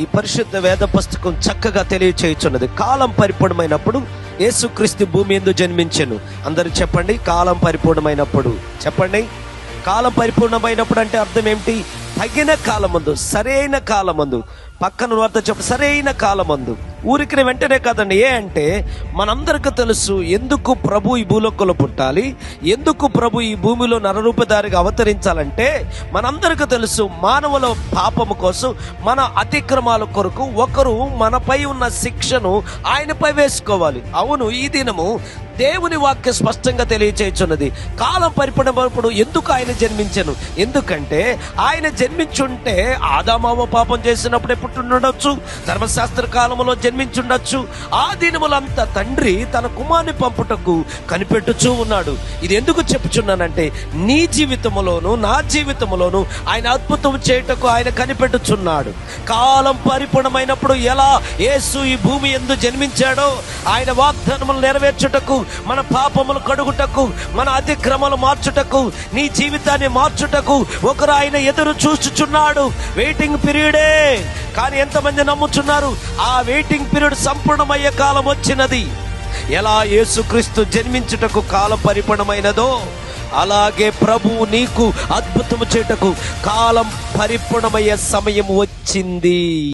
ఈ పరిశుద్ధ వేద పుస్తకం చక్కగా తెలియచేయుచున్నది. కాలం పరిపూర్ణమైనప్పుడు యేసుక్రీస్తు భూమి యందు జన్మించెను. అందరూ చెప్పండి, కాలం పరిపూర్ణమైనప్పుడు. చెప్పండి, కాలం పరిపూర్ణమైనప్పుడు అంటే అర్థం ఏమిటి? తగిన కాలమందు, సరైన కాలమందు. పక్కన వారితో చెప్ప, సరైన కాలమందు. ఊరికి వెంటనే కాదండి. అంటే మనందరికీ తెలుసు ఎందుకు ప్రభు ఈ భూలోకంలో పుట్టాలి, ఎందుకు ప్రభు ఈ భూమిలో నరరూపధారిగా అవతరించాలంటే మనందరికీ తెలుసు, మానవుల పాపము కోసం, మన అతిక్రమాల కొరకు ఒకరు మనపై ఉన్న శిక్షను ఆయనపై వేసుకోవాలి. అవును, ఈ దినము దేవుని వాక్య స్పష్టంగా తెలియచేయుచున్నది. కాలం పరిపూర్ణమైనప్పుడు ఎందుకు ఆయన జన్మించెను? ఎందుకంటే ఆయన జన్మించుంటే ఆదామవ్వ పాపం చేసినప్పుడే పుట్టుండొచ్చు, ధర్మశాస్త్ర కాలంలో జన్మించుండొచ్చు. ఆ దినములంతా తండ్రి తన కుమారుని పంపుటకు కనిపెట్టుచూ ఉన్నాడు. ఇది ఎందుకు చెప్పుచున్నానంటే, నీ జీవితంలోను నా జీవితంలోను ఆయన అద్భుతం చేయుటకు ఆయన కనిపెట్టుచున్నాడు. కాలం పరిపూర్ణమైనప్పుడు ఎలా యేసు ఈ భూమి యందు జన్మించాడో, ఆయన వాగ్దానములు నెరవేర్చుటకు, మన పాపములు కడుగుటకు, మన అతిక్రమలు మార్చుటకు, నీ జీవితాన్ని మార్చుటకు ఒకరు ఆయన ఎదురు చూచుచున్నాడు. వెయిటింగ్ పీరియడే. కానీ ఎంతమంది నమ్ముచున్నారు? ఆ వెయిటింగ్ పీరియడ్ సంపూర్ణమయ్యే కాలం వచ్చినది. ఎలా యేసుక్రీస్తు జన్మించుటకు కాలం పరిపూర్ణమైనదో, అలాగే ప్రభువు నీకు అద్భుతము చేయుటకు కాలం పరిపూర్ణమయ్యే సమయం వచ్చింది.